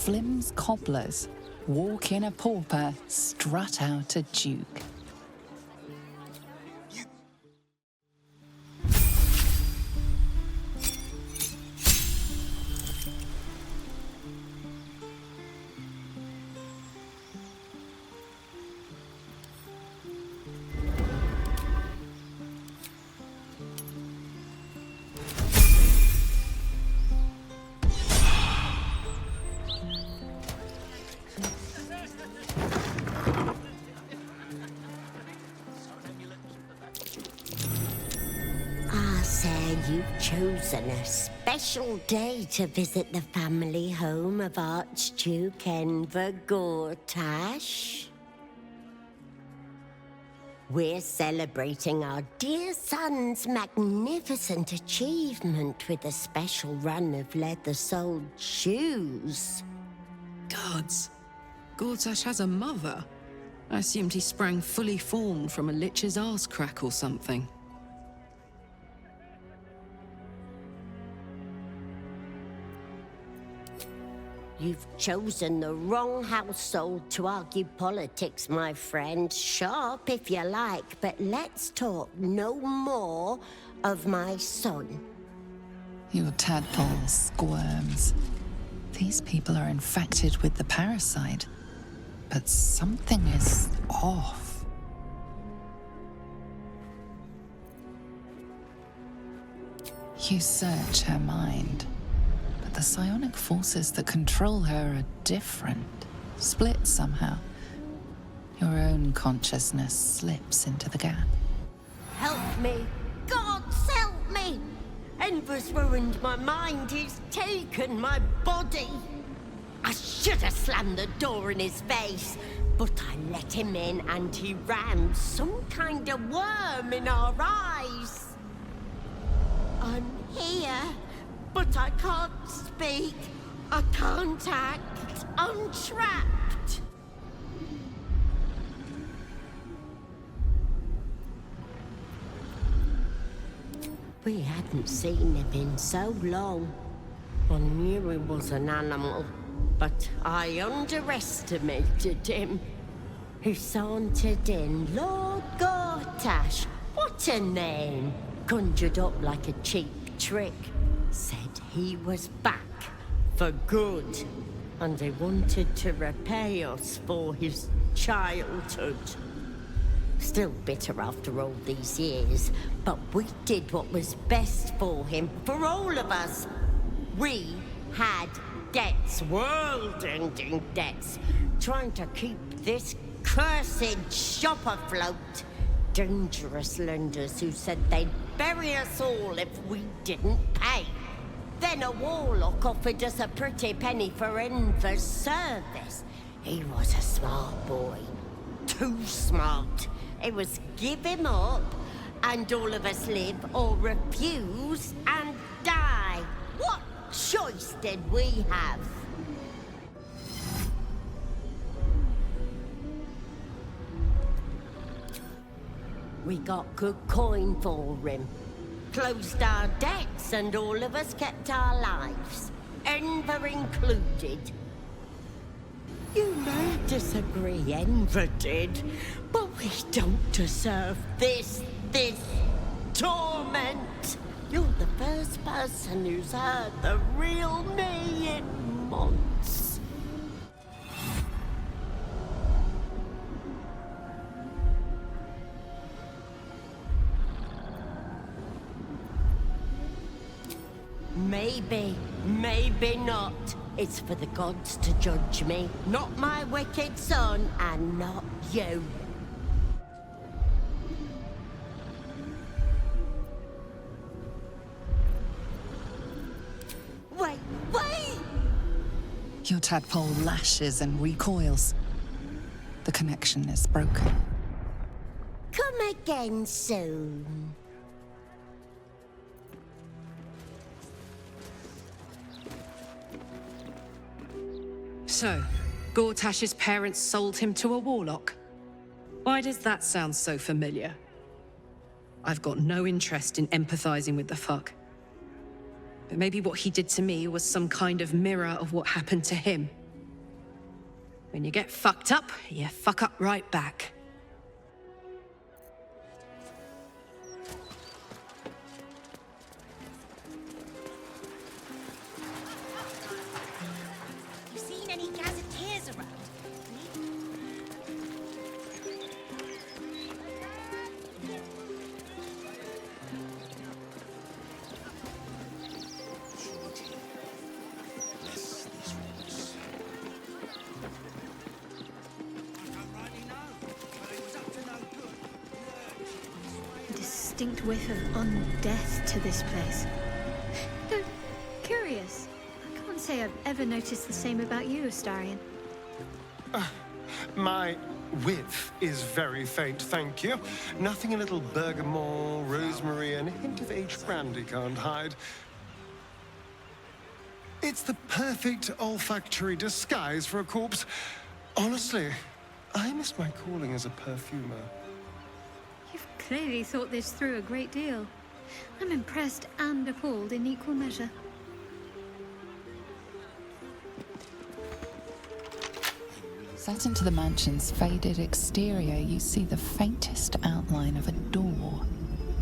Flim's cobblers, walk in a pauper, strut out a duke. You've chosen a special day to visit the family home of Archduke Enver Gortash. We're celebrating our dear son's magnificent achievement with a special run of leather-soled shoes. Gods, Gortash has a mother. I assumed he sprang fully formed from a lich's arse crack or something. You've chosen the wrong household to argue politics, my friend. Sharp if you like, but let's talk no more of my son. Your tadpole squirms. These people are infected with the parasite, but something is off. You search her mind. The psionic forces that control her are different, split somehow. Your own consciousness slips into the gap. Help me! Gods, help me! Enver's ruined my mind, he's taken my body. I should have slammed the door in his face, but I let him in and he rammed some kind of worm in our eyes. I'm here. But I can't speak. I can't act. I'm trapped. We hadn't seen him in so long. I knew he was an animal, but I underestimated him. He sauntered in. Lord Gortash, what a name! Conjured up like a cheap trick. Said he was back for good, and he wanted to repay us for his childhood. Still bitter after all these years, but we did what was best for him, for all of us. We had debts, world-ending debts, trying to keep this cursed shop afloat. Dangerous lenders who said they'd bury us all if we didn't pay. Then a warlock offered us a pretty penny for Enver's service. He was a smart boy. Too smart. It was give him up, and all of us live, or refuse and die. What choice did we have? We got good coin for him. Closed our debts and all of us kept our lives. Enver included. You may disagree, Enver did, but we don't deserve this torment. You're the first person who's heard the real me in months. Maybe, maybe not. It's for the gods to judge me, not my wicked son, and not you. Wait, wait! Your tadpole lashes and recoils. The connection is broken. Come again soon. So, Gortash's parents sold him to a warlock. Why does that sound so familiar? I've got no interest in empathizing with the fuck. But maybe what he did to me was some kind of mirror of what happened to him. When you get fucked up, you fuck up right back. You seen any gazetteers around? Distinct whiff of undeath to this place. Though, curious. I can't say I've ever noticed the same about you, Astarion. My whiff is very faint, thank you. Nothing a little bergamot, rosemary, and a hint of aged brandy can't hide. It's the perfect olfactory disguise for a corpse. Honestly, I miss my calling as a perfumer. You've clearly thought this through a great deal. I'm impressed and appalled in equal measure. Set into the mansion's faded exterior, you see the faintest outline of a door.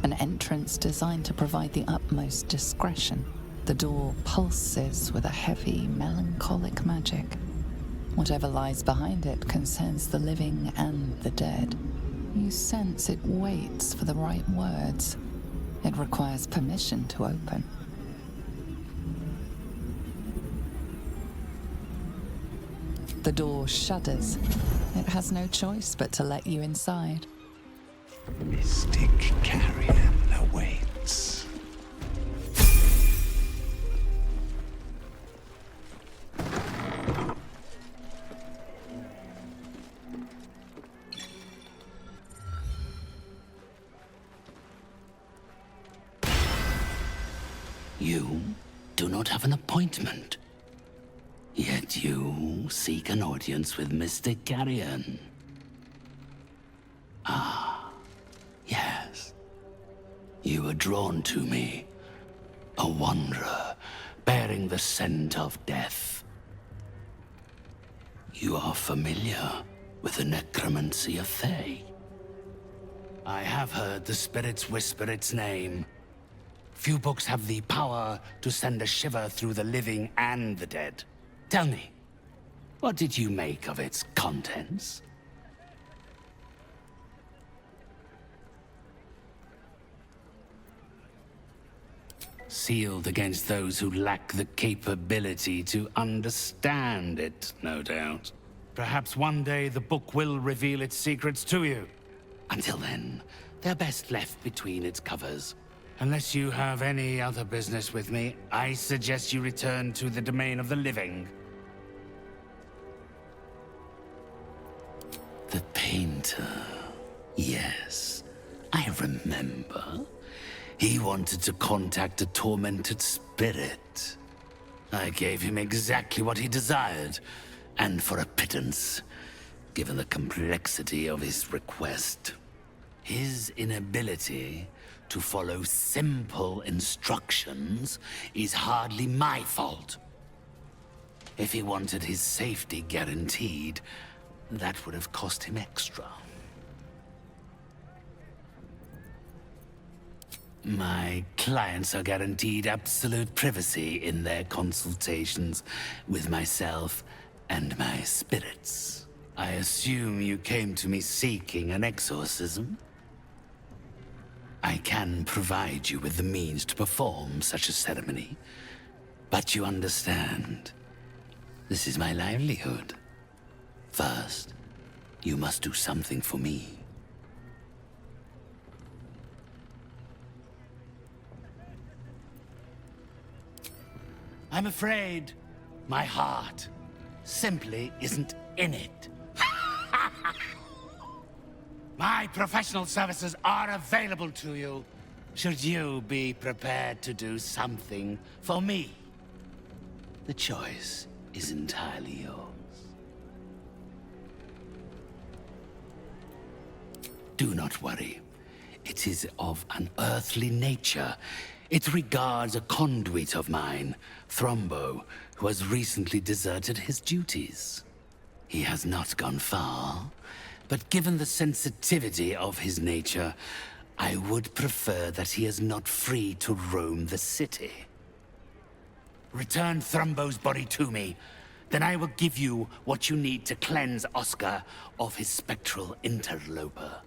An entrance designed to provide the utmost discretion. The door pulses with a heavy, melancholic magic. Whatever lies behind it concerns the living and the dead. You sense it waits for the right words. It requires permission to open. The door shudders. It has no choice but to let you inside. Mystic carrion awaits. You do not have an appointment. Yet you seek an audience with Mystic Carrion. Ah, yes. You were drawn to me, a wanderer bearing the scent of death. You are familiar with the necromancy of Fae. I have heard the spirits whisper its name. Few books have the power to send a shiver through the living and the dead. Tell me, what did you make of its contents? Sealed against those who lack the capability to understand it, no doubt. Perhaps one day the book will reveal its secrets to you. Until then, they're best left between its covers. Unless you have any other business with me, I suggest you return to the domain of the living. The painter. Yes, I remember. He wanted to contact a tormented spirit. I gave him exactly what he desired, and for a pittance, given the complexity of his request. His inability to follow simple instructions is hardly my fault. If he wanted his safety guaranteed, that would have cost him extra. My clients are guaranteed absolute privacy in their consultations with myself and my spirits. I assume you came to me seeking an exorcism? I can provide you with the means to perform such a ceremony, but you understand, this is my livelihood. First, you must do something for me. I'm afraid my heart simply isn't in it. My professional services are available to you, should you be prepared to do something for me. The choice is entirely yours. Do not worry. It is of an earthly nature. It regards a conduit of mine, Thrombo, who has recently deserted his duties. He has not gone far, but given the sensitivity of his nature, I would prefer that he is not free to roam the city. Return Thrumbo's body to me, then I will give you what you need to cleanse Oscar of his spectral interloper.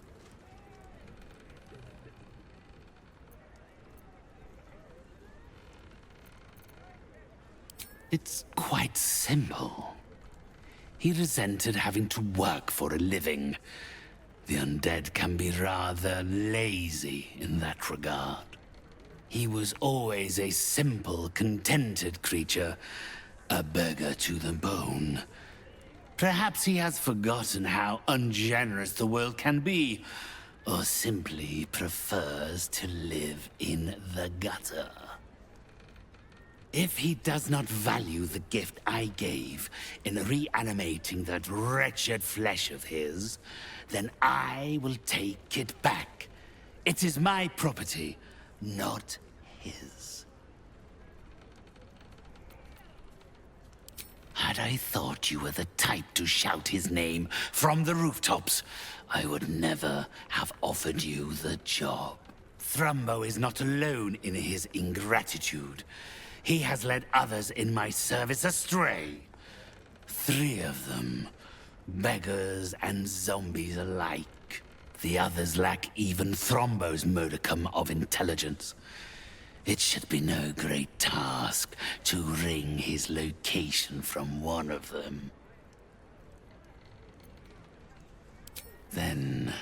It's quite simple. He resented having to work for a living. The undead can be rather lazy in that regard. He was always a simple, contented creature, a beggar to the bone. Perhaps he has forgotten how ungenerous the world can be, or simply prefers to live in the gutter. If he does not value the gift I gave in reanimating that wretched flesh of his, then I will take it back. It is my property, not his. Had I thought you were the type to shout his name from the rooftops, I would never have offered you the job. Thrumbo is not alone in his ingratitude. He has led others in my service astray. 3 of them, beggars and zombies alike. The others lack even Thrumbo's modicum of intelligence. It should be no great task to wring his location from one of them. Then,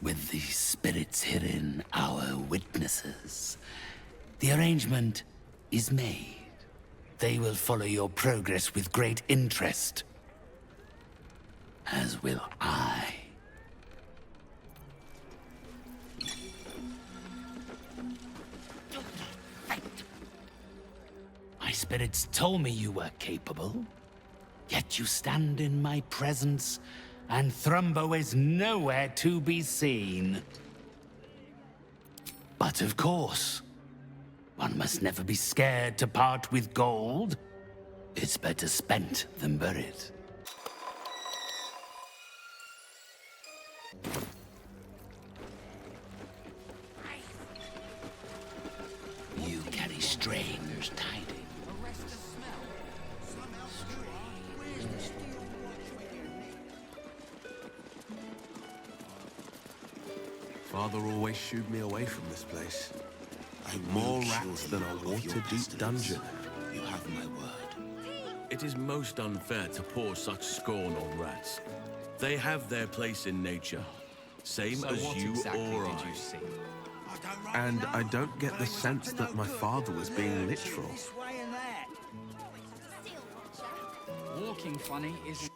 with the spirits herein our witnesses, the arrangement is made. They will follow your progress with great interest. As will I. My spirits told me you were capable. Yet you stand in my presence, and Thrumbo is nowhere to be seen. But of course, one must never be scared to part with gold. It's better spent than buried. You carry strange tidings. Father always shooed me away from this place. More rats than a water-deep dungeon. You have my word. It is most unfair to pour such scorn on rats. They have their place in nature, same as you or I. And I don't get the sense that my father was being literal. Walking funny isn't...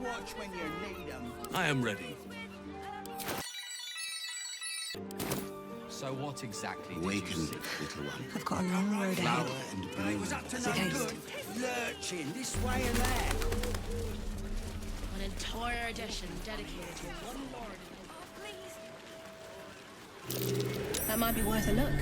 Watch when you need them. I am ready. So what exactly did Waken, you see? little one. I've got a long road ahead. Flower and bloom. It was up to no good. Lurching this way and that. An entire edition dedicated to one lord. That might be worth a look.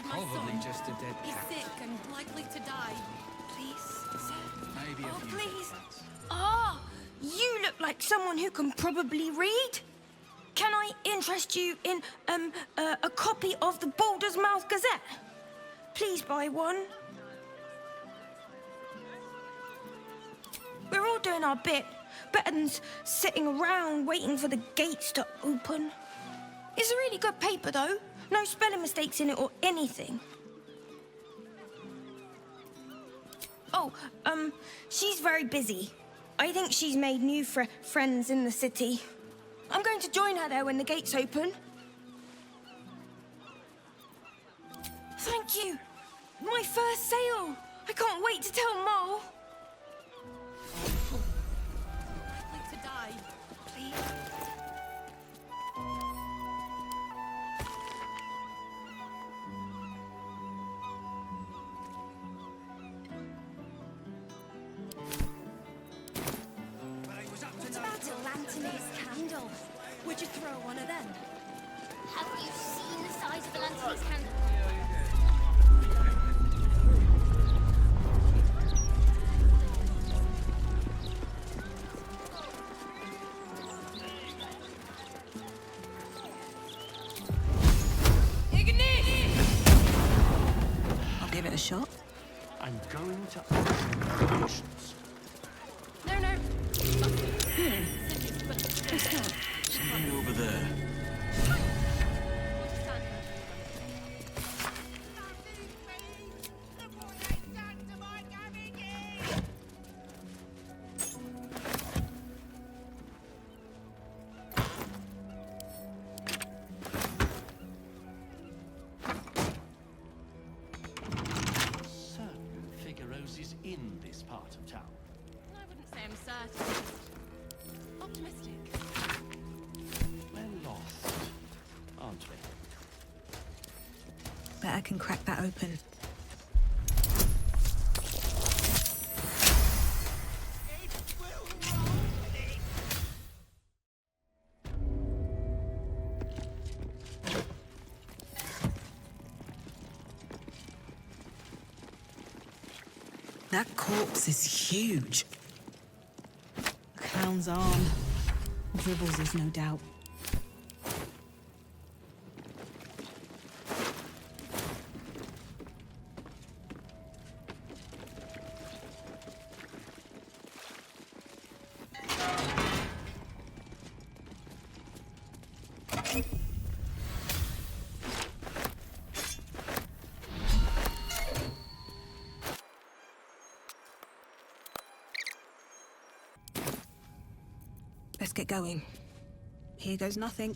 Probably just a dead He's cat. sick and likely to die. Please, sir. Maybe a few please. bits. Ah, you look like someone who can probably read. Can I interest you in a copy of the Baldur's Mouth Gazette? Please buy one. We're all doing our bit, better than sitting around waiting for the gates to open. It's a really good paper, though. No spelling mistakes in it or anything. Oh, she's very busy. I think she's made new friends in the city. I'm going to join her there when the gates open. Thank you. My first sale. I can't wait to tell Mole. I'd like to die, please. What about a lantern's candle? Would you throw one of them? Have you seen the size of the lantern's candle? I'll give it a shot. I'm going to ask questions. No. Somebody over there. Certain Figarosis in this part of town. I wouldn't say I'm certain. Optimistic. We're lost, aren't we? Bet I can crack that open. That corpse is huge. A clown's arm. Dribbles is no doubt. Let's get going. Here goes nothing.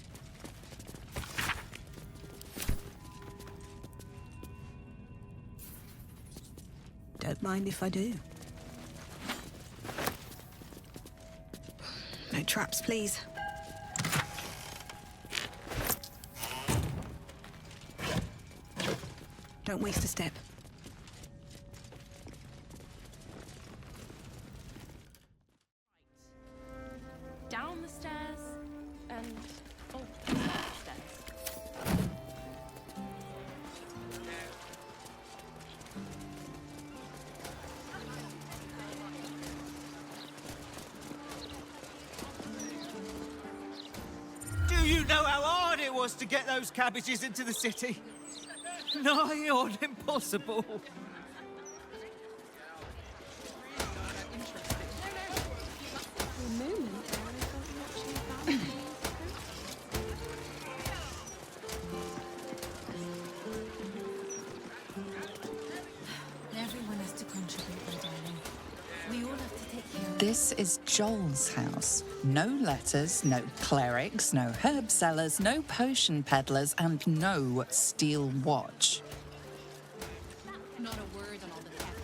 Don't mind if I do. No traps, please. Don't waste a step. Down the stairs and upstairs. Do you know how hard it was to get those cabbages into the city? Nigh on impossible. Everyone has to contribute, my darling. We all have to take care of This is Joel's house. No letters, no clerics, no herb sellers, no potion peddlers, and no steel watch. Not a word on all the theft